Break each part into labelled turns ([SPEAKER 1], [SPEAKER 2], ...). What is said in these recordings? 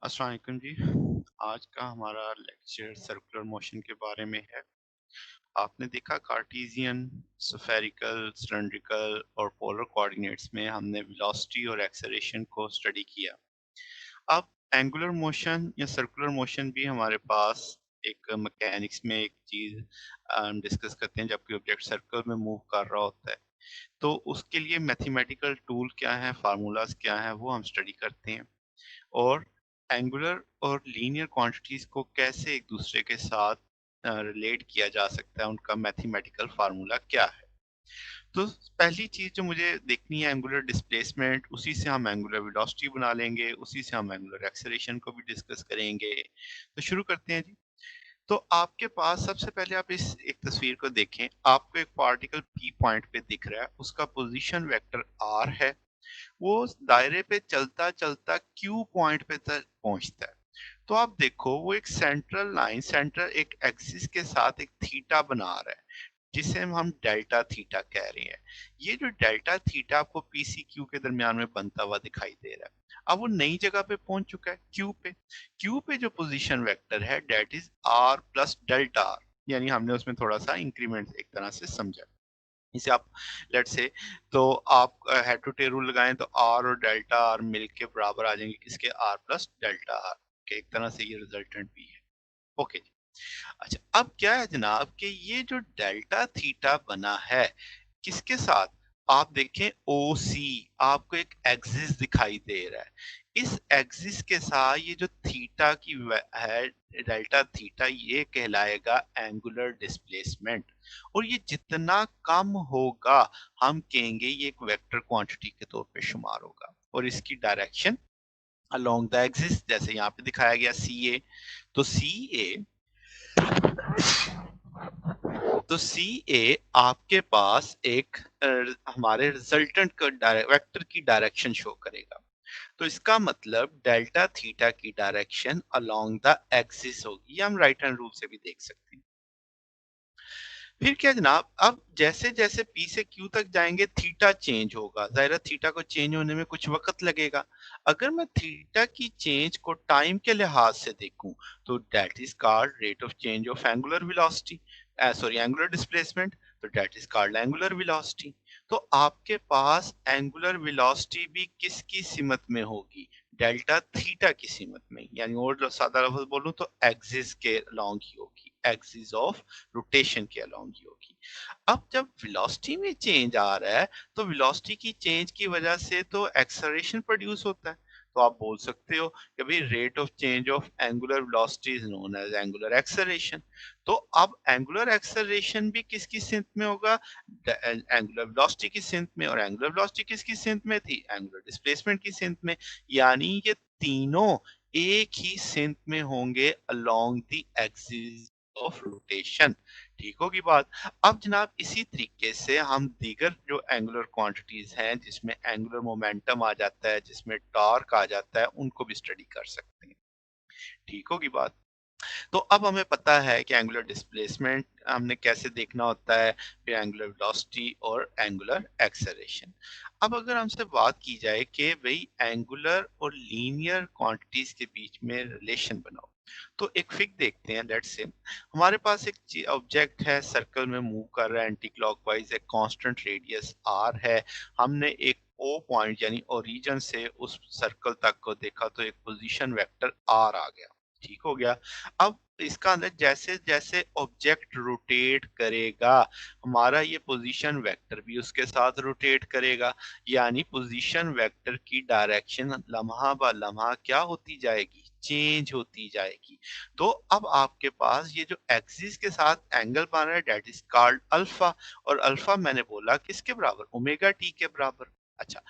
[SPEAKER 1] अस्सलाम वालेकुम जी। आज का हमारा लेक्चर सर्कुलर मोशन के बारे में है। आपने देखा कार्टेशियन, स्फेरिकल, सिलिंड्रिकल और पोलर कोऑर्डिनेट्स में हमने वेलोसिटी और एक्सेलरेशन को स्टडी किया। अब एंगुलर मोशन या सर्कुलर मोशन भी हमारे पास एक मैकेनिक्स में एक चीज़ डिस्कस करते हैं जब कोई ऑब्जेक्ट सर्कल में मूव कर रहा होता है। तो उसके लिए मैथमेटिकल टूल क्या है, फार्मूलाज़ क्या हैं, वो हम स्टडी करते हैं। और एंगुलर और लीनियर क्वांटिटीज को कैसे एक दूसरे के साथ रिलेट किया जा सकता है, उनका मैथमेटिकल फार्मूला क्या है। तो पहली चीज जो मुझे देखनी है एंगुलर डिस्प्लेसमेंट, उसी से हम एंगुलर वेलोसिटी बना लेंगे, उसी से हम एंगुलर एक्सेलरेशन को भी डिस्कस करेंगे। तो शुरू करते हैं जी। तो आपके पास सबसे पहले आप इस एक तस्वीर को देखें, आपको एक पार्टिकल पी पॉइंट पे दिख रहा है, उसका पोजीशन वेक्टर आर है। वो उस दायरे पे चलता-चलता क्यू पॉइंट पे तक पहुँचता है। तो आप देखो वो एक सेंट्रल लाइन सेंटर एक एक्सिस के साथ एक थीटा बना रहा है, जिसे हम डेल्टा थीटा कह रहे हैं। ये जो डेल्टा थीटा आपको पीसी क्यू के दरमियान में बनता हुआ दिखाई दे रहा है। अब वो नई जगह पे पहुंच चुका है क्यू पे। क्यू पे जो पोजीशन वेक्टर है that is r plus delta r, यानी हमने उसमें थोड़ा सा इंक्रीमेंट एक तरह से समझा। इसे आप लेट्स से तो आप हेड टू टेल रूल लगाएं तो आर और डेल्टा आर मिलके बराबर आ जाएंगे किसके, आर प्लस डेल्टा आर के। एक तरह से ये रिजल्टेंट भी है। ओके जी। अच्छा, अब क्या है जनाब कि ये जो डेल्टा थीटा बना है किसके साथ, आप देखें ओ सी, आपको एक एक्सिस दिखाई दे रहा है। इस एक्सिस के साथ ये जो थीटा की है, डेल्टा थीटा, ये कहलाएगा एंगुलर डिस्प्लेसमेंट। और ये जितना कम होगा हम कहेंगे ये एक वेक्टर क्वांटिटी के तौर पे शुमार होगा। और इसकी डायरेक्शन अलोंग द एक्सिस, जैसे यहाँ पे दिखाया गया सी ए। तो सी ए, तो सी ए आपके पास एक हमारे रिजल्टेंट का वेक्टर की डायरेक्शन शो करेगा। तो इसका मतलब डेल्टा थीटा की डायरेक्शन अलोंग द एक्सिस होगी। ये हम राइट हैंड रूल से भी देख सकते हैं। फिर क्या जनाब, अब जैसे जैसे पी से क्यू तक जाएंगे थीटा चेंज होगा। जाहिर है थीटा को चेंज होने में कुछ वक्त लगेगा। अगर मैं थीटा की चेंज को टाइम के लिहाज से देखूं तो that is called rate of change of angular velocity, sorry angular displacement. तो that is called angular velocity. तो आपके पास एंगुलर वेलोसिटी भी किसकी सिमत में होगी, डेल्टा थीटा की सिमत में, यानी और सादा लफ्ज बोलूं तो एक्सिस के अलोंग ही होगी, एक्सिस ऑफ रोटेशन के अलोंग ही होगी। अब जब वेलोसिटी में चेंज आ रहा है तो वेलोसिटी की चेंज की वजह से तो एक्सेलरेशन प्रोड्यूस होता है। तो आप बोल सकते हो कि भाई rate of change of angular velocity is known as angular acceleration. तो अब एंगुलर एक्सेलरेशन भी किसकी सिंथ में होगा, एंगुलर वेलोसिटी की सिंथ में। और एंगुलर वेलोसिटी किसकी सिंथ में थी, एंगुलर डिस्प्लेसमेंट की सिंथ में। यानी ये तीनों एक ही सिंथ में होंगे along the axis of rotation. ठीक होगी बात। अब जनाब इसी तरीके से हम दीगर जो एंगुलर क्वांटिटीज हैं जिसमें एंगुलर मोमेंटम आ जाता है, जिसमें टॉर्क आ जाता है, उनको भी स्टडी कर सकते हैं। ठीक होगी बात। तो अब हमें पता है कि एंगुलर डिस्प्लेसमेंट हमने कैसे देखना होता है, फिर एंगुलर वेलोसिटी और एंगुलर एक्सेलरेशन। अब अगर हमसे बात की जाए कि भाई एंगुलर और लीनियर क्वांटिटीज के बीच में रिलेशन बनाओ, तो एक फिग देखते हैं। लेट्स से हमारे पास एक ऑब्जेक्ट है, सर्कल में मूव कर रहा है एंटी क्लॉकवाइज, एक कांस्टेंट रेडियस आर है। हमने एक ओ पॉइंट यानी ओरिजिन से उस सर्कल तक को देखा तो एक पोजीशन वेक्टर आर आ गया। ठीक हो गया। अब इसका अंदर जैसे जैसे ऑब्जेक्ट रोटेट करेगा, हमारा ये पोजीशन वेक्टर भी उसके साथ रोटेट करेगा। यानी पोजीशन वेक्टर की डायरेक्शन लम्हा ब लम्हा क्या होती जाएगी, चेंज होती जाएगी। तो अब आपके पास ये जो एक्सिस के साथ एंगल बन रहा है दैट इज कॉल्ड अल्फा। और अल्फा मैंने बोला किसके बराबर, ओमेगा टी के बराबर। अच्छा,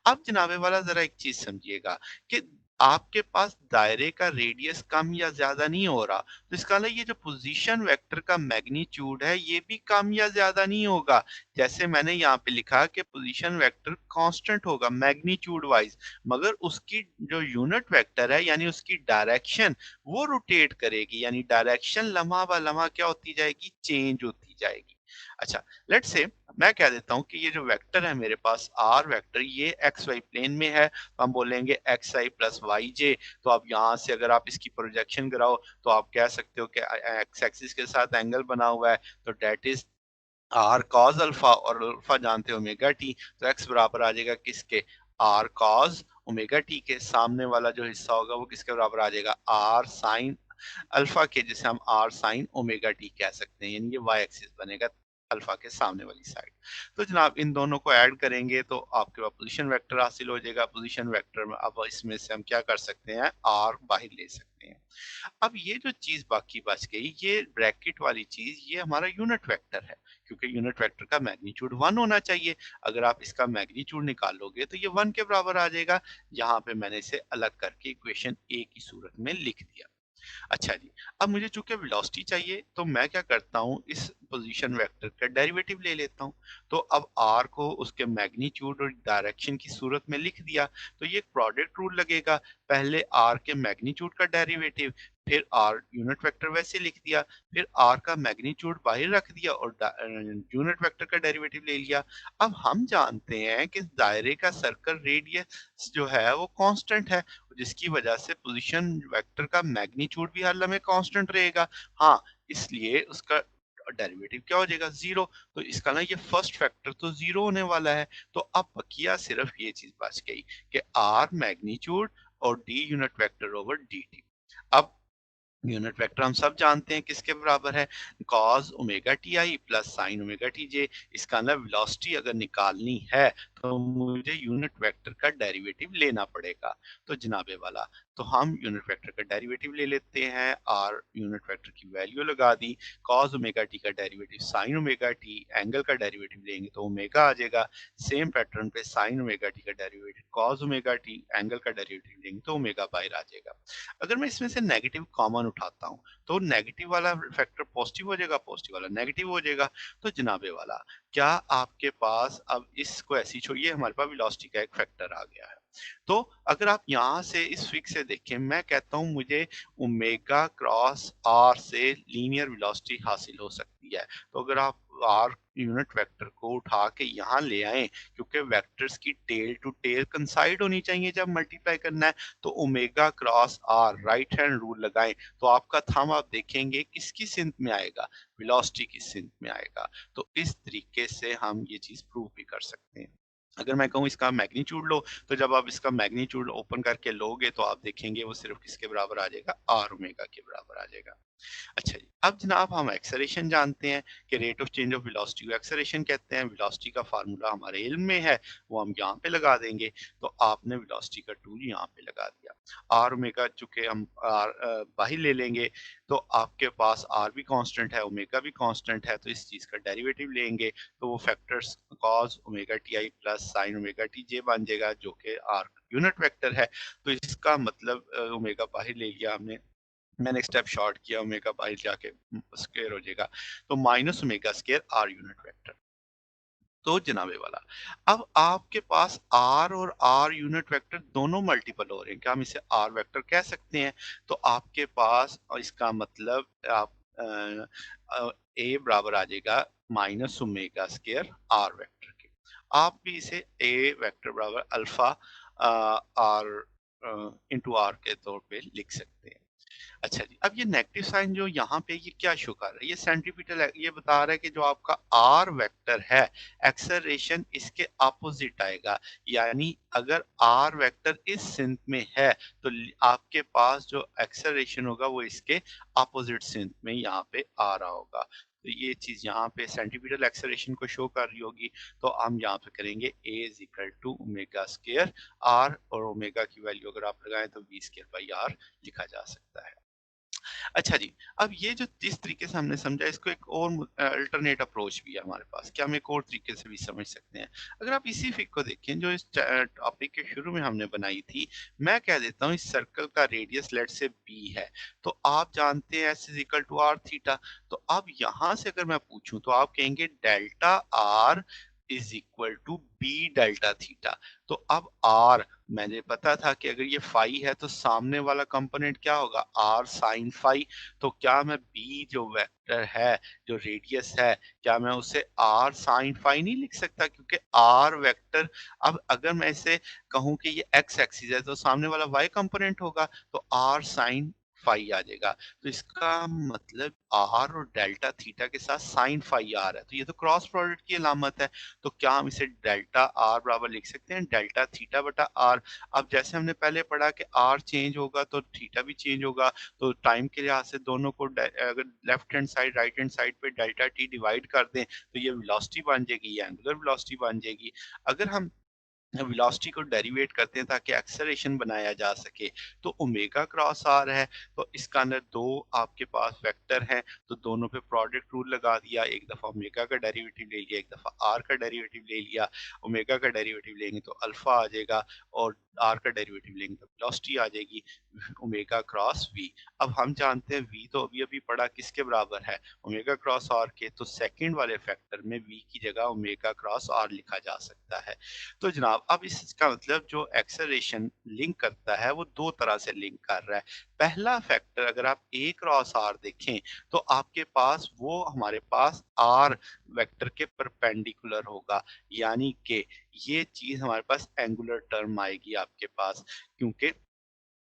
[SPEAKER 1] अब जनाबे वाला जरा एक चीज समझिएगा कि आपके पास दायरे का रेडियस कम या ज्यादा नहीं हो रहा, तो इसका मतलब ये जो पोजीशन वेक्टर का मैग्नीट्यूड है ये भी कम या ज्यादा नहीं होगा। जैसे मैंने यहाँ पे लिखा कि पोजीशन वेक्टर कांस्टेंट होगा मैग्नीट्यूड वाइज, मगर उसकी जो यूनिट वेक्टर है यानी उसकी डायरेक्शन वो रोटेट करेगी, यानी डायरेक्शन लम्हा ब लम्हा क्या होती जाएगी, चेंज होती जाएगी। अच्छा, लेट्स से मैं कह देता हूँ कि ये जो वेक्टर है मेरे पास आर वेक्टर ये एक्स वाई प्लेन में है, तो हम बोलेंगे एक्स आई प्लस वाई जे। तो अब यहाँ से अगर आप इसकी प्रोजेक्शन कराओ तो आप कह सकते हो कि एक्स एक्सिस के साथ एंगल बना हुआ है, तो that is r cos alpha, और अल्फा जानते हो ओमेगा टी। तो एक्स बराबर आ जाएगा किसके, आर कॉस ओमेगा टी के। सामने वाला जो हिस्सा होगा वो किसके बराबर आ जाएगा, आर साइन अल्फा के, जिसे हम आर साइन ओमेगा टी कह सकते हैं, यानी ये वाई एक्सिस बनेगा अल्फा के सामने वाली साइड। तो जनाब इन दोनों को ऐड करेंगे तो आपके पास पोजीशन वेक्टर हासिल हो जाएगा। पोजीशन वेक्टर में अब इसमें से हम क्या कर सकते हैं, आर बाहर ले सकते हैं। अब ये जो चीज बाकी बच गई, ये ब्रैकेट वाली चीज, ये हमारा यूनिट वेक्टर है, क्योंकि यूनिट वेक्टर का मैग्नीट्यूड 1 होना चाहिए। अगर आप इसका मैग्नीट्यूड निकालोगे तो ये 1 के बराबर आ जाएगा। यहाँ पे मैंने इसे अलग करके इक्वेशन ए की सूरत में लिख दिया। अच्छा जी, अब मुझे चूंकि वेलोसिटी चाहिए तो मैं क्या करता हूँ, इस पोजीशन वेक्टर का डेरिवेटिव ले लेता हूँ। तो अब r को उसके मैग्नीट्यूड और डायरेक्शन की सूरत में लिख दिया, तो ये एक प्रोडक्ट रूल लगेगा। पहले r के मैग्नीट्यूड का डेरिवेटिव, फिर r यूनिट वेक्टर वैसे लिख दिया, फिर r का मैग्नीट्यूड बाहर रख दिया और यूनिट वेक्टर का डेरिवेटिव ले लिया। अब हम जानते हैं कि दायरे का सर्कल रेडियस जो है वो कांस्टेंट है, जिसकी वजह से पोजीशन वेक्टर का मैग्नीट्यूड भी हर लम्हे कांस्टेंट रहेगा। हाँ, इसलिए उसका डेरिवेटिव क्या हो जाएगा, जीरो। तो इसका ना ये फर्स्ट फैक्टर तो जीरो होने वाला है। तो अब बकिया सिर्फ ये चीज बच गई कि आर मैग्नीट्यूड और D unit vector over D T. अब यूनिट वेक्टर हम सब जानते हैं किसके बराबर है, cos omega T I plus sine omega T J. इसका ना वेलोसिटी अगर निकालनी है तो मुझे यूनिट वेक्टर का डेरिवेटिव लेना पड़ेगा। तो जनाबे वाला, तो हम यूनिट वेक्टर का डेरिवेटिव ले लेते हैं। आर यूनिट वेक्टर की वैल्यू लगा दी, cos ओमेगा टी का derivative sign omega T, angle का डेरिवेटिव लेंगे तो ओमेगा आ जाएगा। सेम पैटर्न पे साइन ओमेगा टी का derivative cos omega T, angle का डेरिवेटिव लेंगे तो ओमेगा बाहर आ जाएगा। अगर मैं इसमें से नेगेटिव कॉमन उठाता हूँ तो नेगेटिव वाला फैक्टर पॉजिटिव हो जाएगा, पॉजिटिव वाला नेगेटिव हो जाएगा। तो जनाबे वाला, क्या आपके पास अब इसको ऐसी छोड़िए, हमारे पास वेलोसिटी का एक फैक्टर आ गया है। तो अगर आप यहाँ से इस फिक्स से देखें, मैं कहता हूँ मुझे ओमेगा क्रॉस आर से लीनियर वेलोसिटी हासिल हो सकती है। तो अगर आप आर यूनिट वेक्टर को उठा के यहाँ ले आए, क्योंकि वेक्टर्स की टेल टू टेल कंसाइड होनी चाहिए जब मल्टीप्लाई करना है, तो omega cross r right hand rule लगाएं तो आपका थंब आप देखेंगे किसकी सिंक में आएगा, वेलोसिटी की सिंक में आएगा। तो इस तरीके से हम ये चीज प्रूव भी कर सकते हैं। अगर मैं कहूँ इसका मैग्नीट्यूड लो, तो जब आप इसका मैग्नीट्यूड ओपन करके लोगे तो आप देखेंगे वो सिर्फ किसके बराबर आ जाएगा, आर ओमेगा के बराबर आ जाएगा। अच्छा जी, अब जनाब हम एक्सेलरेशन जानते हैं कि rate of change of velocity को एक्सेलरेशन कहते हैं। वेलोसिटी का फार्मूला हमारे इल्म में है, वो हम यहाँ पे लगा देंगे। तो आपने वेलोसिटी का टूल यहाँ पे लगा दिया। आर ओमेगा चूंकि हम आर बाहर ले लेंगे, तो आपके पास आर भी कांस्टेंट है, ओमेगा भी कांस्टेंट है, तो इस चीज का डेरिवेटिव लेंगे तो वो factors cos omega T I plus sine omega T j बन जाएगा, जो कि आर यूनिट वेक्टर है। तो इसका मतलब ओमेगा बाहर ले लिया हमने, मैंने एक स्टेप शॉर्ट किया, ओमेगा बाहर जाके स्क्वायर हो जाएगा। तो minus omega square r unit vector. तो जनाबे वाला, अब आपके पास आर और आर यूनिट वेक्टर दोनों मल्टीपल हो रहे हैं, क्या हम इसे आर वेक्टर कह सकते हैं? तो आपके पास इसका मतलब आप ए बराबर आ जाएगा minus omega square r vector के। आप भी इसे ए वेक्टर बराबर अल्फा आर इंटू आर के तौर पे लिख सकते हैं। अच्छा जी, अब ये नेगेटिव साइन जो यहाँ पे ये क्या शो कर रहा है, ये सेंट्रीपिटल है, ये बता रहा है कि जो आपका आर वेक्टर है, एक्सेलरेशन इसके अपोजिट आएगा। यानी अगर आर वेक्टर इस सिंक में है तो आपके पास जो एक्सेलरेशन होगा वो इसके अपोजिट सिंक में यहाँ पे आ रहा होगा। तो ये चीज यहाँ पे सेंट्रीपिटल एक्सेलरेशन को शो कर रही होगी। तो हम यहाँ पे करेंगे a is equal to omega square r, और ओमेगा की वैल्यू अगर आप लगाएं तो v स्क्वायर बाई आर लिखा जा सकता है। अच्छा जी, अब ये जो जिस तरीके से हमने समझा, इसको एक और अल्टरनेट अप्रोच भी है हमारे पास कि हम एक और तरीके से भी समझ सकते हैं। अगर आप इसी फिगर को देखें जो इस टॉपिक के शुरू में हमने बनाई थी, मैं कह देता हूँ इस सर्कल का रेडियस लेट से b है। तो आप जानते हैं s is equal to r theta. तो अब यहाँ से अगर मैं पूछूं तो आप कहेंगे delta r is equal to b delta theta. तो अब आर, मैंने पता था कि अगर ये फाई है तो सामने वाला कंपोनेंट क्या होगा, आर साइन फाई। तो क्या मैं बी जो वेक्टर है, जो रेडियस है, क्या मैं उसे आर साइन फाई नहीं लिख सकता, क्योंकि आर वेक्टर, अब अगर मैं इसे कहूं कि ये एक्स एक्सिस है तो सामने वाला वाई कंपोनेंट होगा, तो आर साइन फाई आ जाएगा। तो इसका मतलब आर और डेल्टा थीटा के साथ साइन फाई आ रहा है, तो ये तो क्रॉस प्रोडक्ट की अलामत है। तो क्या हम इसे डेल्टा आर बराबर लिख सकते हैं डेल्टा थीटा बटा आर। अब जैसे हमने पहले पढ़ा कि आर चेंज होगा तो थीटा भी चेंज होगा, तो टाइम के लिहाज से दोनों को अगर left hand side right hand side पे डेल्टा टी डिवाइड कर दें तो ये वेलोसिटी बन जाएगी, ये एंगुलर वेलोसिटी बन जाएगी। अगर हम वेलोसिटी को डेरिवेट करते हैं ताकि एक्सेलरेशन बनाया जा सके, तो ओमेगा क्रॉस आर है, तो इसका अंदर दो आपके पास वेक्टर हैं, तो दोनों पे प्रोडक्ट रूल लगा दिया, एक दफा ओमेगा का डेरिवेटिव ले लिया, एक दफा आर का डेरिवेटिव ले लिया। ओमेगा का डेरिवेटिव लेंगे तो अल्फा आ जाएगा, और आर का डेरिवेटिव लेंगे तो वेलोसिटी आ जाएगी, ओमेगा क्रॉस वी। अब हम जानते हैं वी तो अभी अभी पढ़ा किसके बराबर है, ओमेगा क्रॉस आर के, तो सेकंड वाले फैक्टर में वी की जगह ओमेगा क्रॉस आर लिखा जा सकता है। तो जनाब अब इसका मतलब जो एक्सेलरेशन लिंक करता है वो दो तरह से लिंक कर रहा है। पहला फैक्टर अगर आप ए क्रॉस आर देखें तो आपके पास वो हमारे पास आर वेक्टर के परपेंडिकुलर होगा, यानी कि ये चीज हमारे पास एंगुलर टर्म आएगी आपके पास, क्योंकि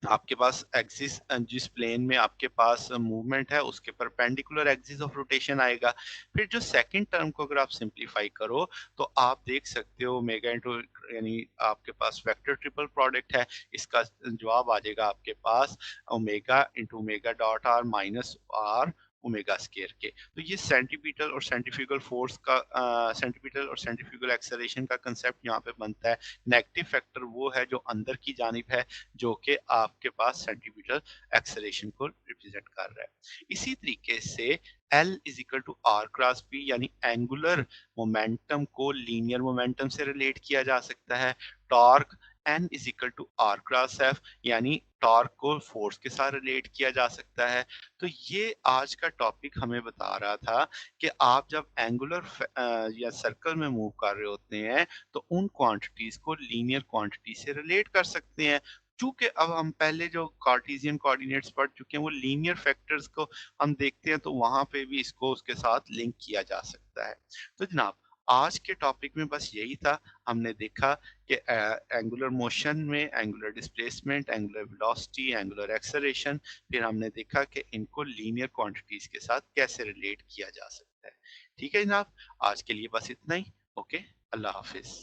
[SPEAKER 1] आपके पास एक्सिस जिस प्लेन में आपके पास मूवमेंट है उसके परपेंडिकुलर एक्सिस ऑफ रोटेशन आएगा। फिर जो सेकंड टर्म को अगर आप सिंपलीफाई करो तो आप देख सकते हो ओमेगा इनटू, यानी आपके पास वेक्टर ट्रिपल प्रोडक्ट है, इसका जवाब आ जाएगा आपके पास omega into omega dot r minus r omega square के। तो ये सेंटीपिटल और सेंट्रीफ्यूगल फोर्स का सेंटीपिटल और सेंट्रीफ्यूगल एक्सेलरेशन का कांसेप्ट यहाँ पे बनता है। नेगेटिव फैक्टर वो है जो अंदर की जानिब है, जो कि आपके पास सेंटीमीटर एक्सेलरेशन को रिप्रेजेंट कर रहा है। इसी तरीके से L is equal to r cross b, यानी एंगुलर मोमेंटम को लीनियर मोमेंटम से रिलेट किया जा सकता है। Torque N is equal to r cross F, यानी टॉर्क को फोर्स के साथ रिलेट किया जा सकता है। तो ये आज का टॉपिक हमें बता रहा था कि आप जब एंगुलर या सर्कल में मूव कर रहे होते हैं तो उन क्वांटिटीज को लीनियर क्वांटिटी से रिलेट कर सकते हैं। चूंकि अब हम पहले जो कार्टेशियन कोऑर्डिनेट्स पढ़ चुके हैं वो लीनियर फैक्टर्स को हम देखते हैं, तो वहां पे भी इसको उसके साथ लिंक किया जा सकता है। तो जनाब आज के टॉपिक में बस यही था। हमने देखा कि एंगुलर मोशन में angular displacement, angular velocity, angular acceleration, फिर हमने देखा कि इनको लीनियर क्वांटिटीज के साथ कैसे रिलेट किया जा सकता है। ठीक है जनाब, आज के लिए बस इतना ही। ओके, अल्लाह हाफिज।